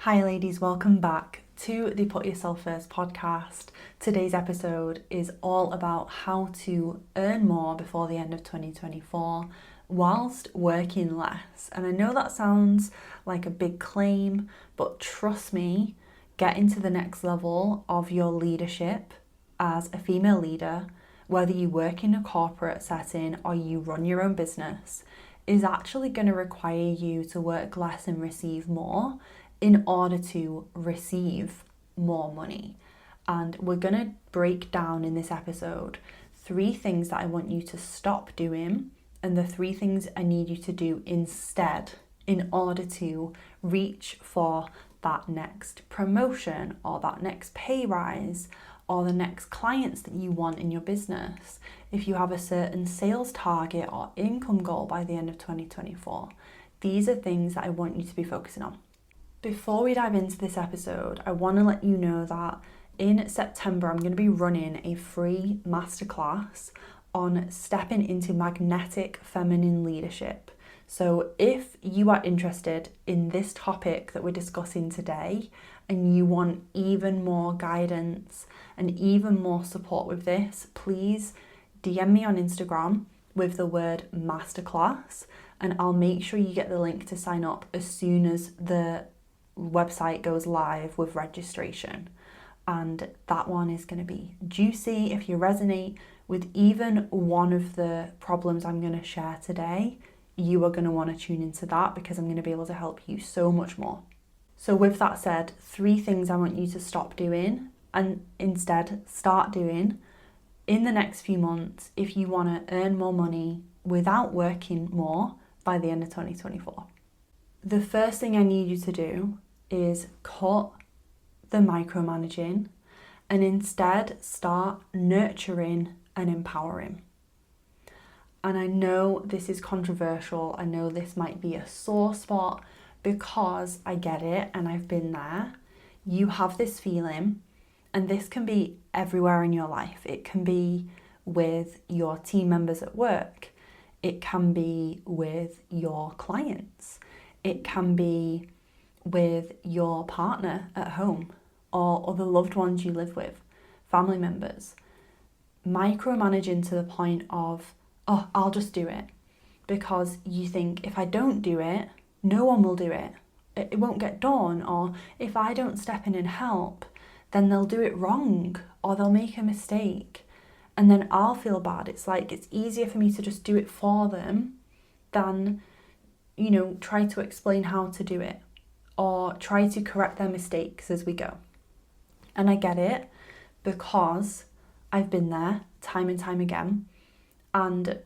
Hi ladies, welcome back to the Put Yourself First podcast. Today's episode is all about how to earn more before the end of 2024 whilst working less. And I know that sounds like a big claim, but trust me, getting to the next level of your leadership as a female leader, whether you work in a corporate setting or you run your own business, is actually going to require you to work less and receive more in order to receive more money. And we're going to break down in this episode 3 things that I want you to stop doing and the 3 things I need you to do instead in order to reach for that next promotion or that next pay rise or the next clients that you want in your business. If you have a certain sales target or income goal by the end of 2024, these are things that I want you to be focusing on. Before we dive into this episode, I want to let you know that in September, I'm going to be running a free masterclass on stepping into magnetic feminine leadership. So if you are interested in this topic that we're discussing today and you want even more guidance and even more support with this, please DM me on Instagram with the word masterclass and I'll make sure you get the link to sign up as soon as the website goes live with registration. And that one is going to be juicy. If you resonate with even one of the problems I'm going to share today, you are going to want to tune into that because I'm going to be able to help you so much more. So with that said, 3 things I want you to stop doing and instead start doing in the next few months if you want to earn more money without working more by the end of 2024. The first thing I need you to do is cut the micromanaging and instead start nurturing and empowering. And I know this is controversial. I know this might be a sore spot because I get it and I've been there. You have this feeling, and this can be everywhere in your life. It can be with your team members at work. It can be with your clients. It can be with your partner at home or other loved ones you live with, family members. Micromanaging to the point of, oh, I'll just do it. Because you think if I don't do it, no one will do it. It won't get done. Or if I don't step in and help, then they'll do it wrong or they'll make a mistake. And then I'll feel bad. It's like it's easier for me to just do it for them than, try to explain how to do it or try to correct their mistakes as we go. And I get it because I've been there time and time again. And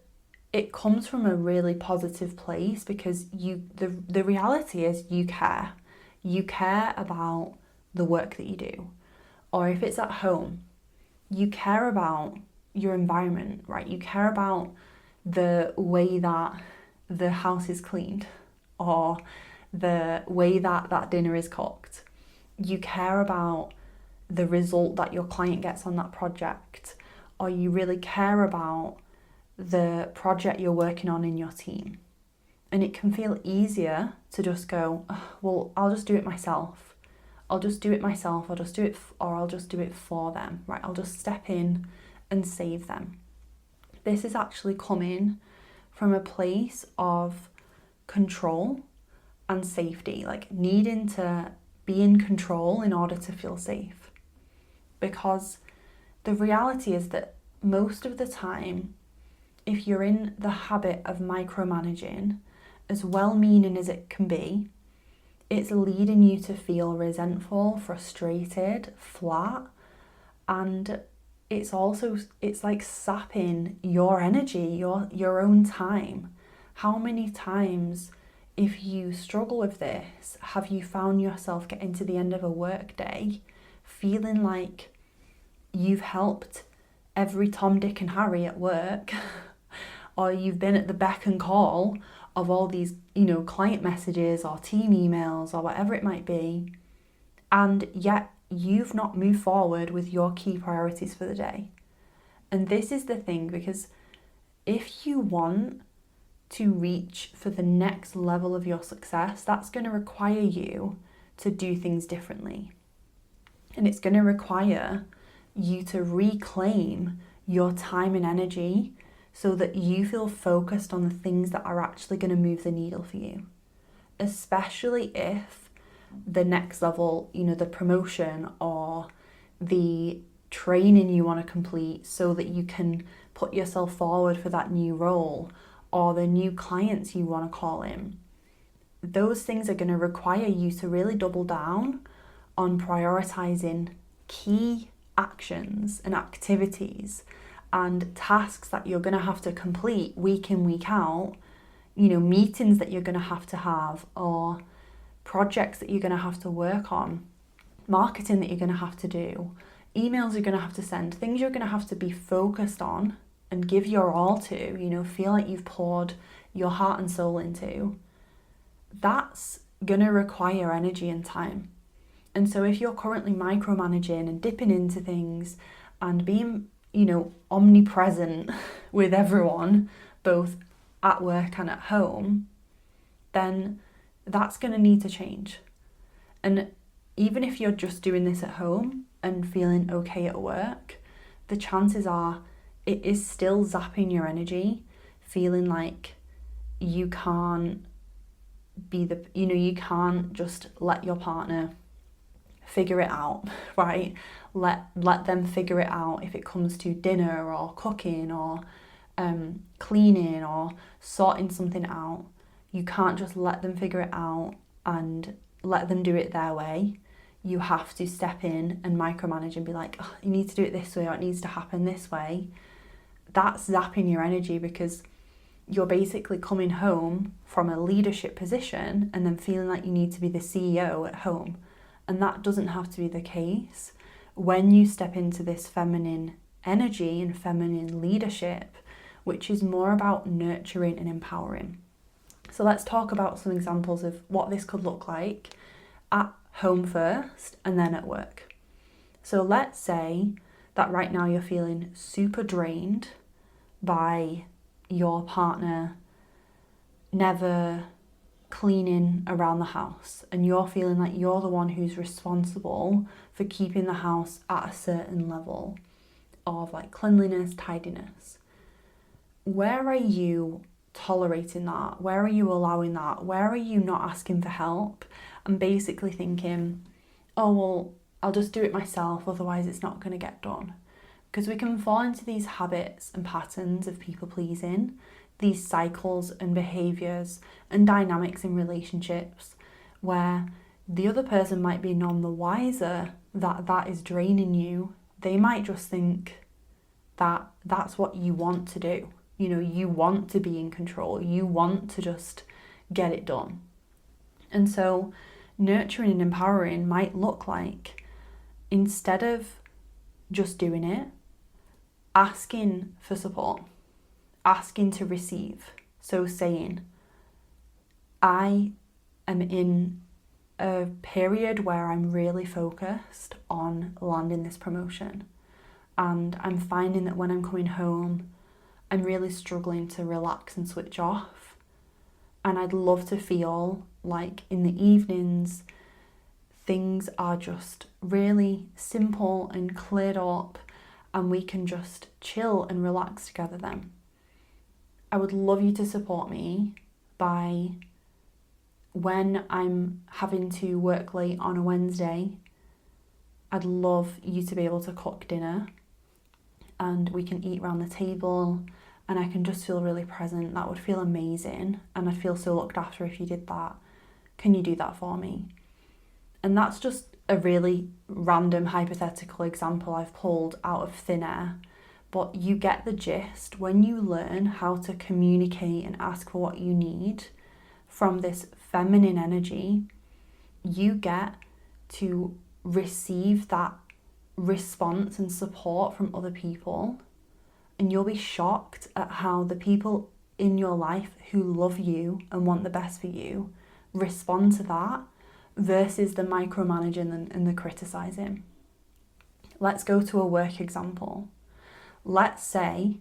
it comes from a really positive place because the reality is you care. You care about the work that you do. Or if it's at home, you care about your environment, right? You care about the way that the house is cleaned or the way that that dinner is cooked. You care about the result that your client gets on that project, or you really care about the project you're working on in your team. And it can feel easier to just go, oh, well, I'll just do it myself. I'll just do it myself. I'll just do it, or I'll just do it for them, right? I'll just step in and save them. This is actually coming from a place of control and safety, like needing to be in control in order to feel safe. Because the reality is that most of the time, if you're in the habit of micromanaging, as well-meaning as it can be, it's leading you to feel resentful, frustrated, flat, and it's like sapping your energy, your own time. How many times, if you struggle with this, have you found yourself getting to the end of a work day feeling like you've helped every Tom, Dick and Harry at work or you've been at the beck and call of all these, client messages or team emails or whatever it might be, and yet you've not moved forward with your key priorities for the day. And this is the thing, because if you want to reach for the next level of your success, that's going to require you to do things differently. And it's going to require you to reclaim your time and energy so that you feel focused on the things that are actually going to move the needle for you. Especially if the next level, the promotion or the training you want to complete so that you can put yourself forward for that new role, or the new clients you want to call in. Those things are going to require you to really double down on prioritizing key actions and activities and tasks that you're going to have to complete week in, week out, meetings that you're going to have, or projects that you're going to have to work on, marketing that you're going to have to do, emails you're going to have to send, things you're going to have to be focused on and give your all to, feel like you've poured your heart and soul into. That's going to require energy and time. And so if you're currently micromanaging and dipping into things and being, omnipresent with everyone, both at work and at home, then that's going to need to change. And even if you're just doing this at home and feeling okay at work, the chances are it is still zapping your energy, feeling like you can't you can't just let your partner figure it out, right? Let them figure it out if it comes to dinner or cooking or cleaning or sorting something out. You can't just let them figure it out and let them do it their way. You have to step in and micromanage and be like, oh, you need to do it this way, or it needs to happen this way. That's zapping your energy, because you're basically coming home from a leadership position and then feeling like you need to be the CEO at home. And that doesn't have to be the case. When you step into this feminine energy and feminine leadership, which is more about nurturing and empowering. So let's talk about some examples of what this could look like at home first and then at work. So let's say that right now you're feeling super drained by your partner never cleaning around the house, and you're feeling like you're the one who's responsible for keeping the house at a certain level of like cleanliness, tidiness. Where are you tolerating that? Where are you allowing that? Where are you not asking for help and basically thinking, oh, well, I'll just do it myself, otherwise it's not going to get done? Because we can fall into these habits and patterns of people pleasing, these cycles and behaviours and dynamics in relationships where the other person might be none the wiser that is draining you. They might just think that that's what you want to do. You want to be in control. You want to just get it done. And so nurturing and empowering might look like, instead of just doing it, asking for support, asking to receive. So saying, I am in a period where I'm really focused on landing this promotion, and I'm finding that when I'm coming home, I'm really struggling to relax and switch off. And I'd love to feel like in the evenings, things are just really simple and cleared up, and we can just chill and relax together then. I would love you to support me by, when I'm having to work late on a Wednesday, I'd love you to be able to cook dinner and we can eat around the table and I can just feel really present. That would feel amazing, and I'd feel so looked after if you did that. Can you do that for me? And that's just a really random hypothetical example I've pulled out of thin air. But you get the gist. When you learn how to communicate and ask for what you need from this feminine energy, you get to receive that response and support from other people. And you'll be shocked at how the people in your life who love you and want the best for you respond to that versus the micromanaging and the criticizing. Let's go to a work example. Let's say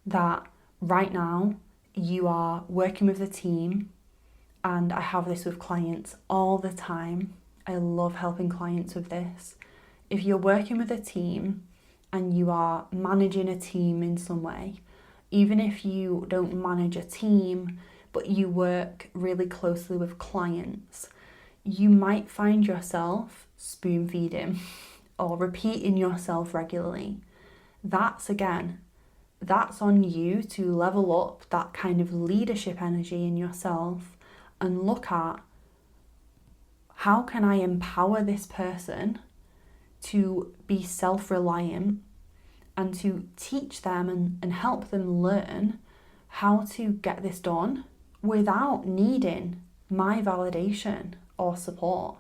that right now you are working with a team, and I have this with clients all the time, I love helping clients with this. If you're working with a team and you are managing a team in some way, even if you don't manage a team, but you work really closely with clients, you might find yourself spoon feeding or repeating yourself regularly. That's on you to level up that kind of leadership energy in yourself and look at, how can I empower this person to be self-reliant and to teach them and help them learn how to get this done without needing my validation or support?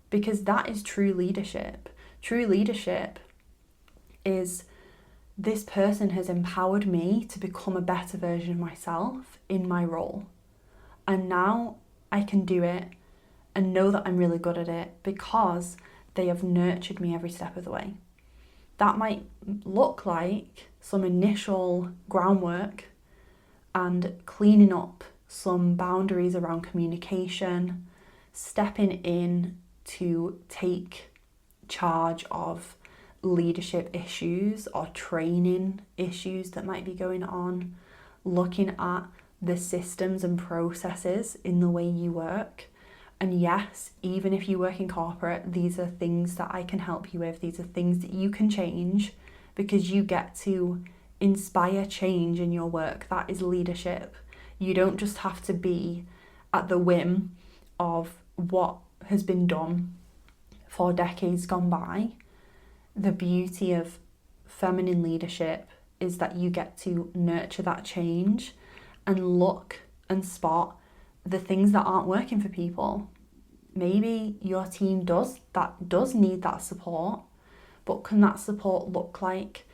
Because that is true leadership. True leadership is, this person has empowered me to become a better version of myself in my role. And now I can do it and know that I'm really good at it because they have nurtured me every step of the way. That might look like some initial groundwork and cleaning up some boundaries around communication, stepping in to take charge of leadership issues or training issues that might be going on, looking at the systems and processes in the way you work. And yes, even if you work in corporate, these are things that I can help you with. These are things that you can change because you get to inspire change in your work. That is leadership. You don't just have to be at the whim of what has been done for decades gone by. The beauty of feminine leadership is that you get to nurture that change and look and spot the things that aren't working for people. Maybe your team does need that support, but can that support look like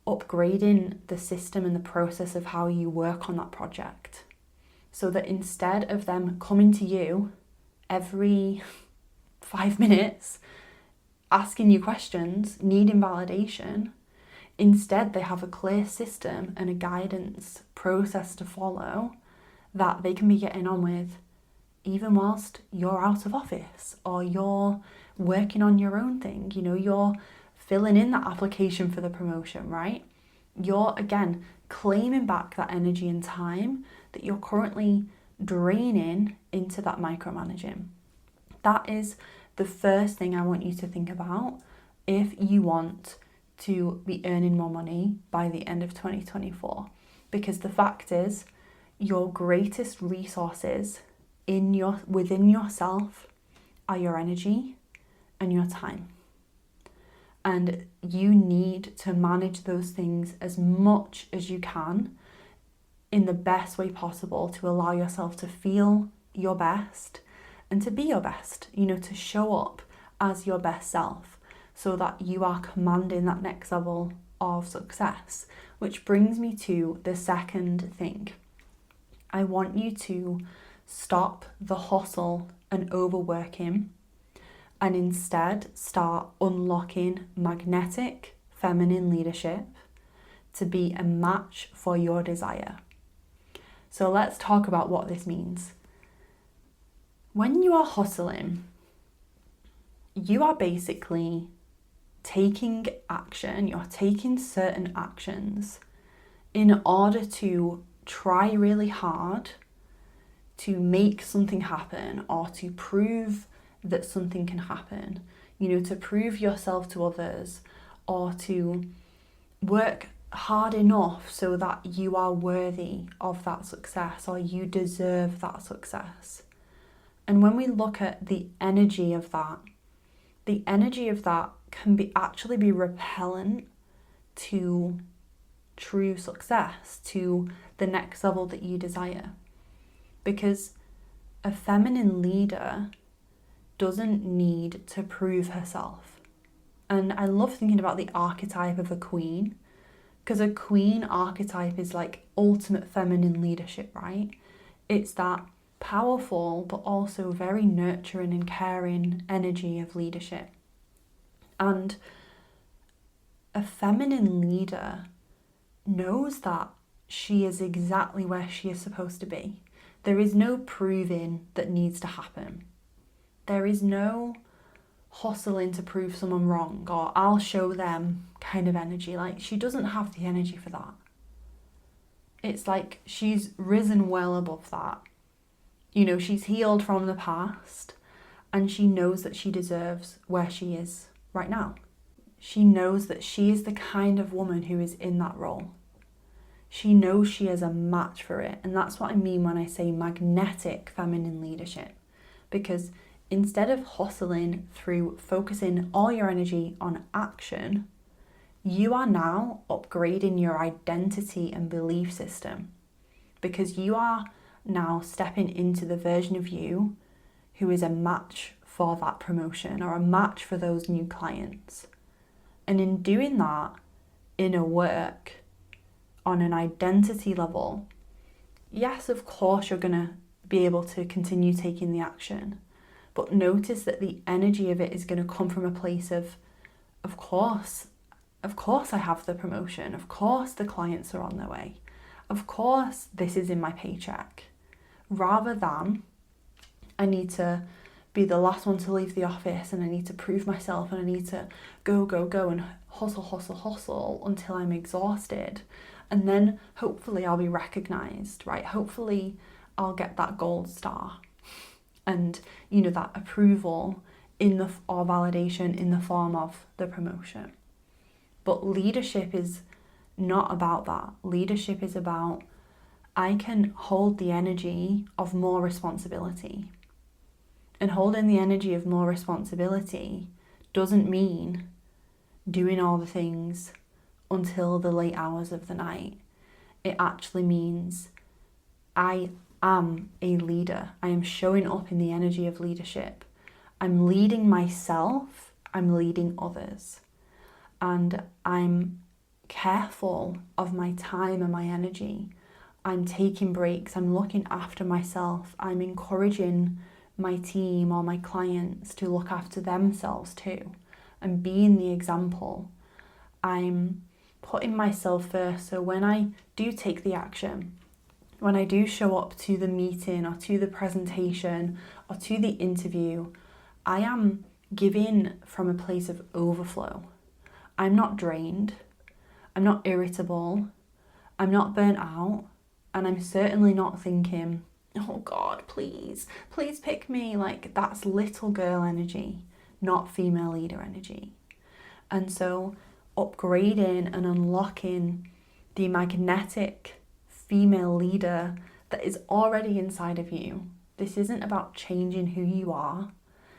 upgrading the system and the process of how you work on that project, so that instead of them coming to you every 5 minutes asking you questions, needing validation, instead they have a clear system and a guidance process to follow that they can be getting on with even whilst you're out of office or you're working on your own thing. You're filling in that application for the promotion, right? You're, again, claiming back that energy and time that you're currently draining into that micromanaging. That is the first thing I want you to think about if you want to be earning more money by the end of 2024. Because the fact is, your greatest resources within yourself are your energy and your time. And you need to manage those things as much as you can in the best way possible to allow yourself to feel your best and to be your best, to show up as your best self so that you are commanding that next level of success. Which brings me to the second thing. I want you to stop the hustle and overworking and instead start unlocking magnetic feminine leadership to be a match for your desire. So let's talk about what this means. When you are hustling, you are basically taking action, you're taking certain actions in order to try really hard to make something happen or to prove that something can happen, to prove yourself to others or to work hard enough so that you are worthy of that success or you deserve that success. And when we look at the energy of that can actually be repellent to true success, to the next level that you desire. Because a feminine leader doesn't need to prove herself. And I love thinking about the archetype of a queen, because a queen archetype is like ultimate feminine leadership, right? It's that powerful but also very nurturing and caring energy of leadership. And a feminine leader knows that she is exactly where she is supposed to be. There is no proving that needs to happen. There is no hustling to prove someone wrong or I'll show them kind of energy. Like, she doesn't have the energy for that. It's like she's risen well above that. You know, she's healed from the past and she knows that she deserves where she is right now. She knows that she is the kind of woman who is in that role. She knows she is a match for it. And that's what I mean when I say magnetic feminine leadership. Because instead of hustling through focusing all your energy on action, you are now upgrading your identity and belief system. Because you are now stepping into the version of you who is a match for that promotion or a match for those new clients. And in doing that inner work on an identity level, yes, of course, you're going to be able to continue taking the action. But notice that the energy of it is going to come from a place of course I have the promotion. Of course the clients are on their way. Of course this is in my paycheck. Rather than I need to be the last one to leave the office and I need to prove myself and I need to go and hustle until I'm exhausted. And then hopefully I'll be recognized, right? Hopefully I'll get that gold star and, you know, that approval or validation in the form of the promotion. But leadership is not about that. Leadership is about, I can hold the energy of more responsibility. And holding the energy of more responsibility doesn't mean doing all the things until the late hours of the night. It actually means I am a leader. I am showing up in the energy of leadership. I'm leading myself, I'm leading others. And I'm careful of my time and my energy. I'm taking breaks, I'm looking after myself, I'm encouraging my team or my clients to look after themselves too. I'm being the example. I'm putting myself first. So when I do take the action, when I do show up to the meeting or to the presentation or to the interview, I am giving from a place of overflow. I'm not drained, I'm not irritable, I'm not burnt out, and I'm certainly not thinking, oh God, please pick me. Like, that's little girl energy, not female leader energy. And so upgrading and unlocking the magnetic female leader that is already inside of you. This isn't about changing who you are.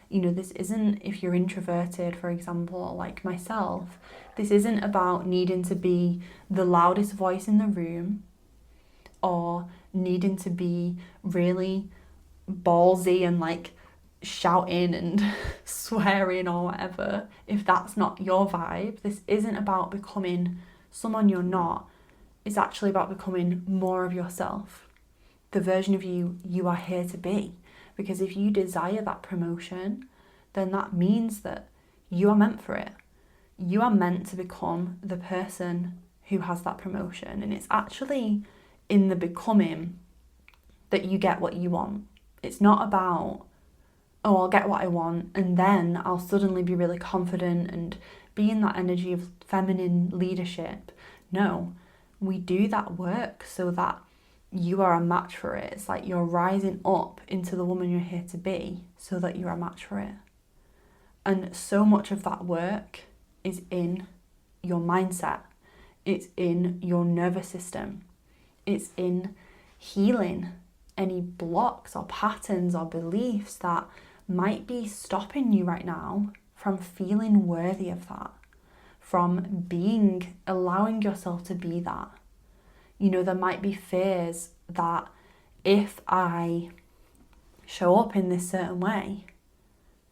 You know, this isn't, if you're introverted, for example, like myself, this isn't about needing to be the loudest voice in the room or needing to be really ballsy and like shouting and swearing or whatever. If that's not your vibe, this isn't about becoming someone you're not. It's actually about becoming more of yourself, the version of you you are here to be. Because if you desire that promotion, then that means that you are meant for it. You are meant to become the person who has that promotion. And it's actually in the becoming that you get what you want. It's not about, oh, I'll get what I want and then I'll suddenly be really confident and be in that energy of feminine leadership. No, we do that work so that you are a match for it. It's like you're rising up into the woman you're here to be so that you're a match for it. And so much of that work is in your mindset. It's in your nervous system. It's in healing any blocks or patterns or beliefs that might be stopping you right now from feeling worthy of that, from allowing yourself to be that. You know, there might be fears that if I show up in this certain way,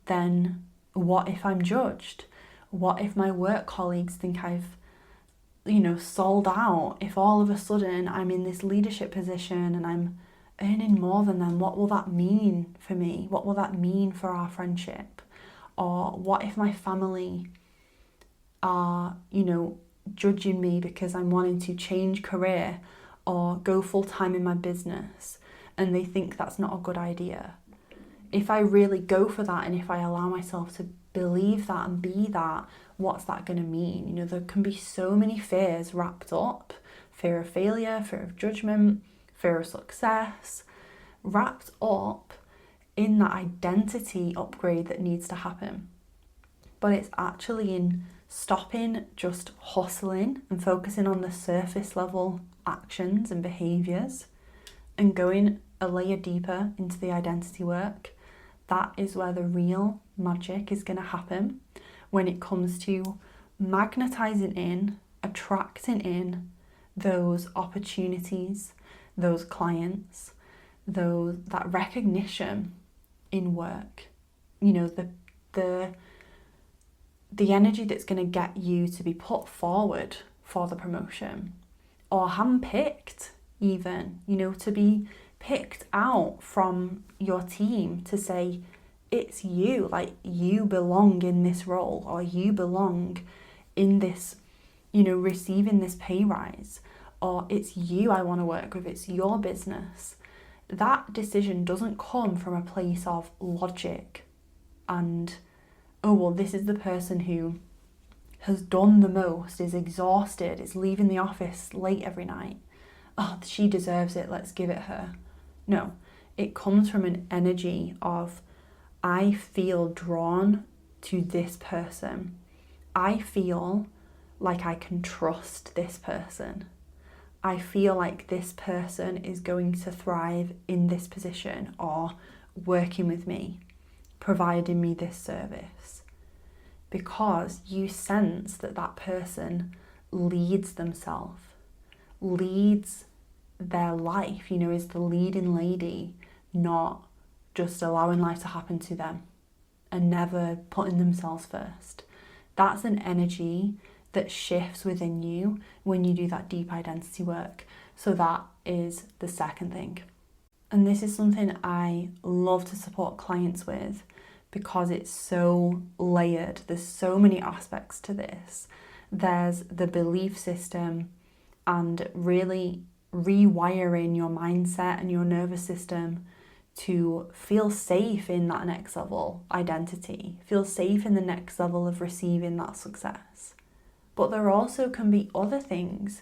then what if I'm judged? What if my work colleagues think I've, sold out? If all of a sudden I'm in this leadership position and I'm earning more than them, what will that mean for me? What will that mean for our friendship? Or what if my family are, judging me because I'm wanting to change career or go full time in my business and they think that's not a good idea? If I really go for that and if I allow myself to believe that and be that, what's that going to mean? You know, there can be so many fears wrapped up. Fear of failure, fear of judgment, fear of success, wrapped up in that identity upgrade that needs to happen. But it's actually in stopping just hustling and focusing on the surface level actions and behaviours and going a layer deeper into the identity work. That is where the real magic is going to happen when it comes to magnetizing in, attracting in those opportunities, those clients, that recognition in work. You know, the energy that's going to get you to be put forward for the promotion, or handpicked even, you know, to be picked out from your team to say, it's you, like you belong in this role, or you belong in this, you know, receiving this pay rise, or it's you I want to work with, it's your business. That decision doesn't come from a place of logic and, oh, well, this is the person who has done the most, is exhausted, is leaving the office late every night. Oh, she deserves it, let's give it her. No, it comes from an energy of, I feel drawn to this person. I feel like I can trust this person. I feel like this person is going to thrive in this position or working with me, providing me this service. Because you sense that that person leads themselves, leads their life, you know, is the leading lady, not just allowing life to happen to them and never putting themselves first. That's an energy that shifts within you when you do that deep identity work. So that is the second thing. And this is something I love to support clients with because it's so layered. There's so many aspects to this. There's the belief system and really rewiring your mindset and your nervous system to feel safe in that next level identity, feel safe in the next level of receiving that success. But there also can be other things.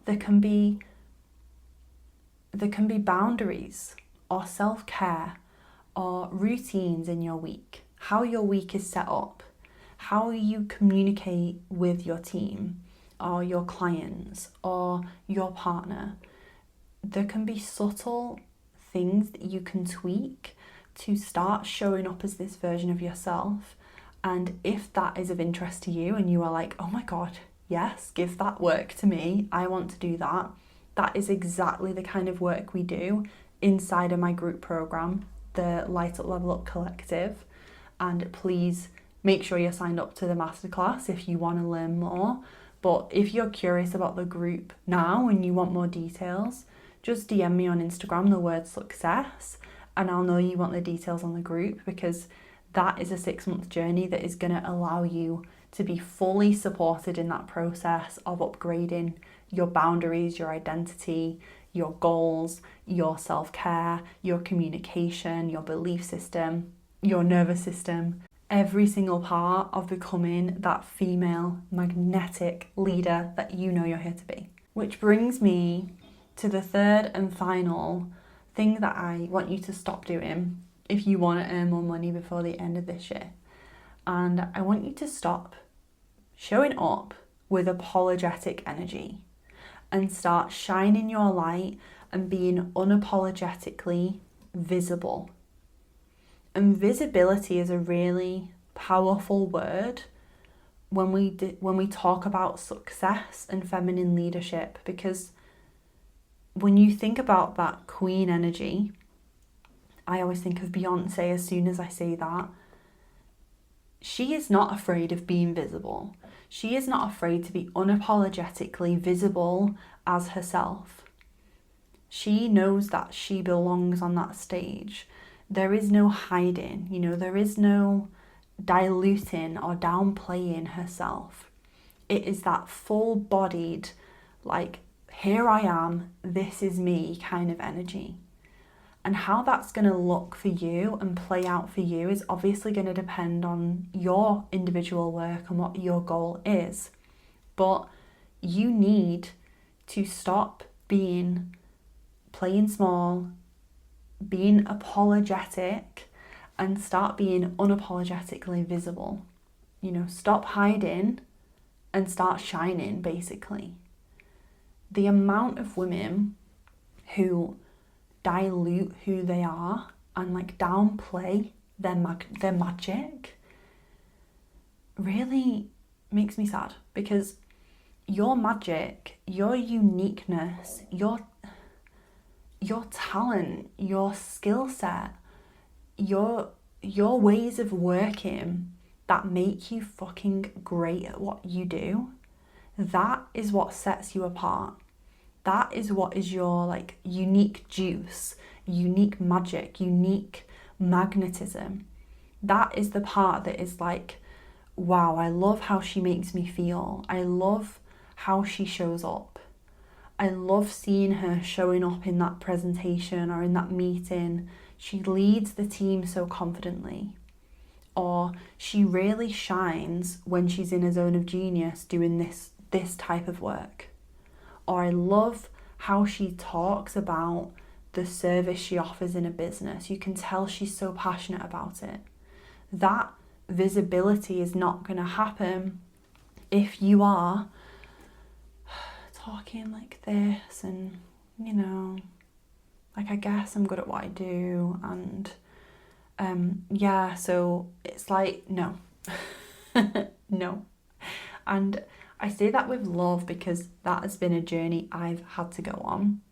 There can be boundaries or self-care or routines in your week, how your week is set up, how you communicate with your team or your clients or your partner. There can be subtle things that you can tweak to start showing up as this version of yourself. And if that is of interest to you and you are like, oh my God, yes, give that work to me, I want to do that. That is exactly the kind of work we do inside of my group program, the Light Up Level Up Collective. And please make sure you're signed up to the masterclass if you want to learn more. But if you're curious about the group now and you want more details, just DM me on Instagram the word success and I'll know you want the details on the group, because that is a 6-month journey that is going to allow you to be fully supported in that process of upgrading your boundaries, your identity, your goals, your self-care, your communication, your belief system, your nervous system, every single part of becoming that female magnetic leader that you know you're here to be. Which brings me to the third and final thing that I want you to stop doing if you want to earn more money before the end of this year. And I want you to stop showing up with apologetic energy and start shining your light and being unapologetically visible. And visibility is a really powerful word when we talk about success and feminine leadership, because when you think about that queen energy, I always think of Beyonce as soon as I say that. She is not afraid of being visible. She is not afraid to be unapologetically visible as herself. She knows that she belongs on that stage. There is no hiding, there is no diluting or downplaying herself. It is that full-bodied, like, here I am, this is me kind of energy. And how that's going to look for you and play out for you is obviously going to depend on your individual work and what your goal is. But you need to stop playing small, being apologetic, and start being unapologetically visible. Stop hiding and start shining, basically. The amount of women who dilute who they are and downplay their magic really makes me sad, because your magic, your uniqueness, your talent, your skill set, your ways of working that make you fucking great at what you do, that is what sets you apart. That is what is your unique juice, unique magic, unique magnetism. That is the part that is wow, I love how she makes me feel. I love how she shows up. I love seeing her showing up in that presentation or in that meeting. She leads the team so confidently. Or she really shines when she's in a zone of genius doing this type of work. Or I love how she talks about the service she offers in a business. You can tell she's so passionate about it. That visibility is not going to happen if you are talking like this and, I guess I'm good at what I do. And so it's no. No. And I say that with love because that has been a journey I've had to go on.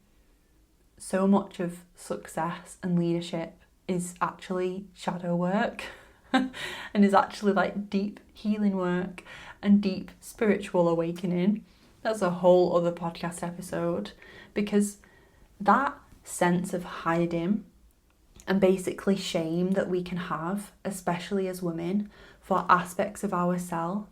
So much of success and leadership is actually shadow work and is actually deep healing work and deep spiritual awakening. That's a whole other podcast episode, because that sense of hiding and basically shame that we can have, especially as women, for aspects of ourselves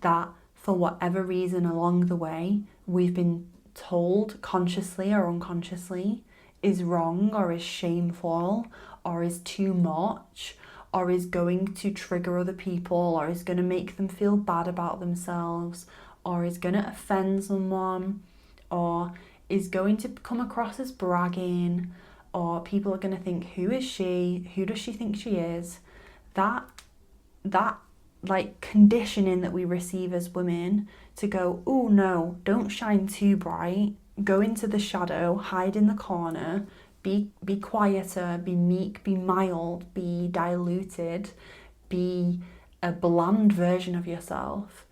that for whatever reason along the way we've been told consciously or unconsciously is wrong or is shameful or is too much or is going to trigger other people or is going to make them feel bad about themselves or is going to offend someone or is going to come across as bragging, or people are going to think, who is she? Who does she think she is? That conditioning that we receive as women to go, oh no, don't shine too bright, go into the shadow, hide in the corner, be quieter, be meek, be mild, be diluted, be a bland version of yourself.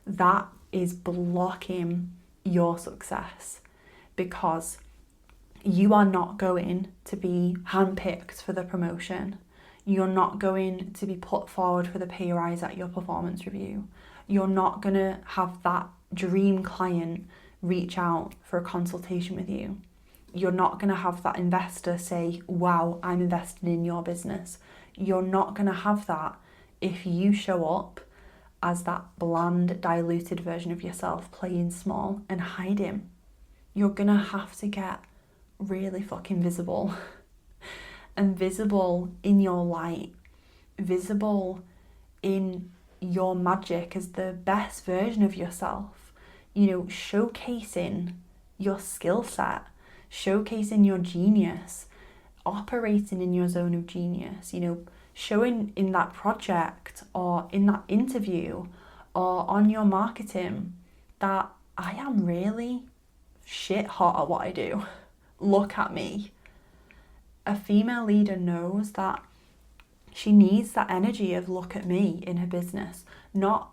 That is blocking your success, because you are not going to be handpicked for the promotion. You're not going to be put forward for the pay rise at your performance review. You're not going to have that dream client reach out for a consultation with you. You're not going to have that investor say, wow, I'm invested in your business. You're not going to have that if you show up as that bland, diluted version of yourself, playing small and hiding. You're going to have to get really fucking visible. And visible in your light, visible in your magic as the best version of yourself, showcasing your skill set, showcasing your genius, operating in your zone of genius, showing in that project or in that interview or on your marketing that I am really shit hot at what I do. Look at me. A female leader knows that she needs that energy of look at me in her business, not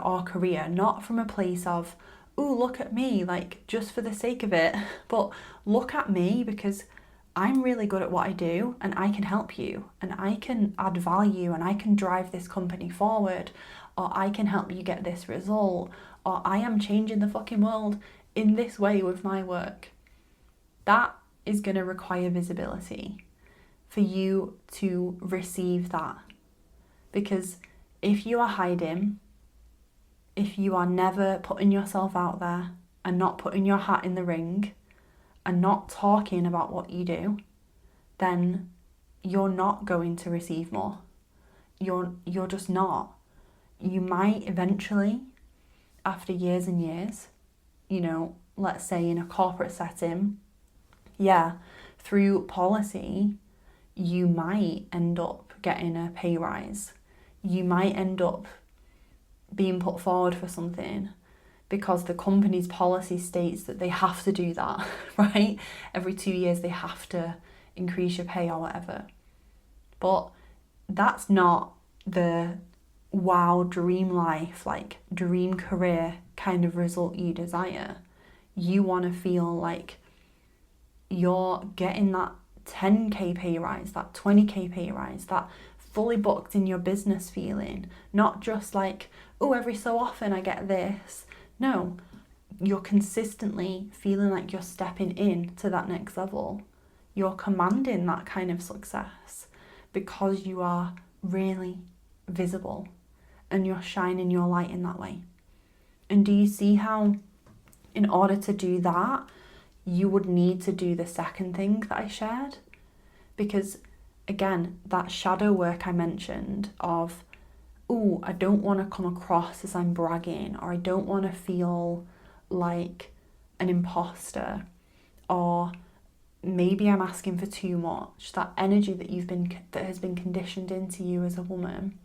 or career, not from a place of, oh, look at me, just for the sake of it, but look at me because I'm really good at what I do and I can help you and I can add value and I can drive this company forward, or I can help you get this result, or I am changing the fucking world in this way with my work. That is going to require visibility for you to receive that. Because if you are hiding, if you are never putting yourself out there and not putting your hat in the ring and not talking about what you do, then you're not going to receive more. You're just not. You might eventually, after years and years, let's say in a corporate setting, through policy, you might end up getting a pay rise. You might end up being put forward for something because the company's policy states that they have to do that, right? Every 2 years they have to increase your pay or whatever. But that's not the wow dream life, like dream career kind of result you desire. You want to feel like you're getting that 10k pay rise, that 20k pay rise, that fully booked in your business feeling, not just like, oh, every so often I get this. No, you're consistently feeling like you're stepping in to that next level. You're commanding that kind of success because you are really visible and you're shining your light in that way. And do you see how in order to do that, you would need to do the second thing that I shared? Because again, that shadow work I mentioned of, oh, I don't want to come across as I'm bragging, or I don't want to feel like an imposter, or maybe I'm asking for too much. That energy that has been conditioned into you as a woman.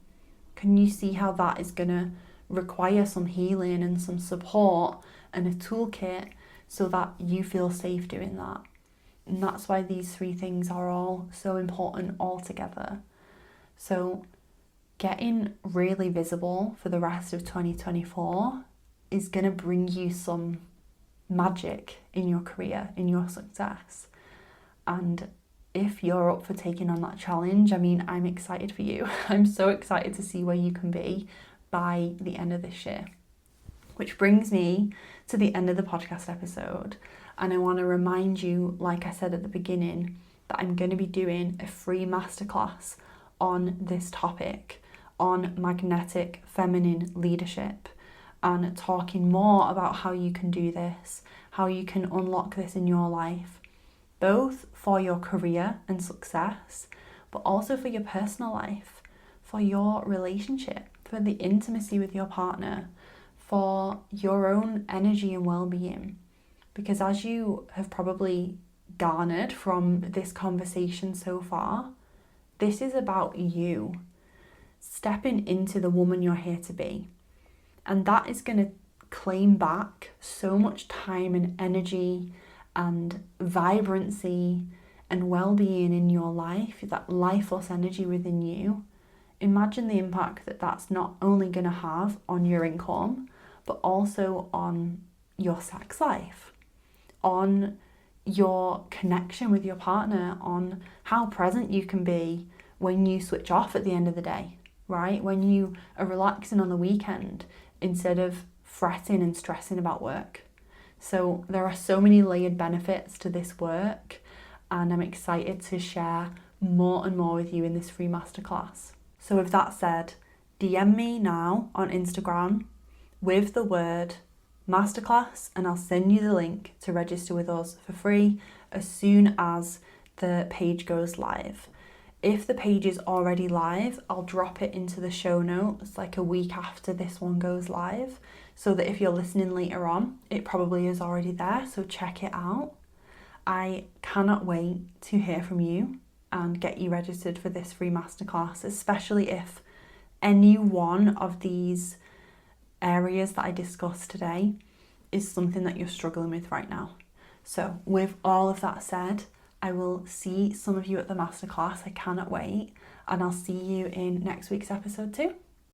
Can you see how that is going to require some healing and some support and a toolkit so that you feel safe doing that? And that's why these 3 things are all so important all together. So getting really visible for the rest of 2024 is going to bring you some magic in your career, in your success. And if you're up for taking on that challenge, I'm excited for you. I'm so excited to see where you can be by the end of this year. Which brings me to the end of the podcast episode. And I want to remind you, like I said at the beginning, that I'm going to be doing a free masterclass on this topic, on magnetic feminine leadership, and talking more about how you can do this, how you can unlock this in your life, both for your career and success, but also for your personal life, for your relationship, for the intimacy with your partner, for your own energy and well-being. Because as you have probably garnered from this conversation so far, this is about you stepping into the woman you're here to be. And that is going to claim back so much time and energy and vibrancy and well-being in your life, that life force energy within you. Imagine the impact that that's not only going to have on your income, but also on your sex life, on your connection with your partner, on how present you can be when you switch off at the end of the day, right? When you are relaxing on the weekend instead of fretting and stressing about work. So there are so many layered benefits to this work, and I'm excited to share more and more with you in this free masterclass. So with that said, DM me now on Instagram with the word masterclass, and I'll send you the link to register with us for free as soon as the page goes live. If the page is already live, I'll drop it into the show notes like a week after this one goes live, so that if you're listening later on, it probably is already there, so check it out. I cannot wait to hear from you and get you registered for this free masterclass, especially if any one of these areas that I discussed today is something that you're struggling with right now. So with all of that said, I will see some of you at the masterclass. I cannot wait, and I'll see you in next week's episode too.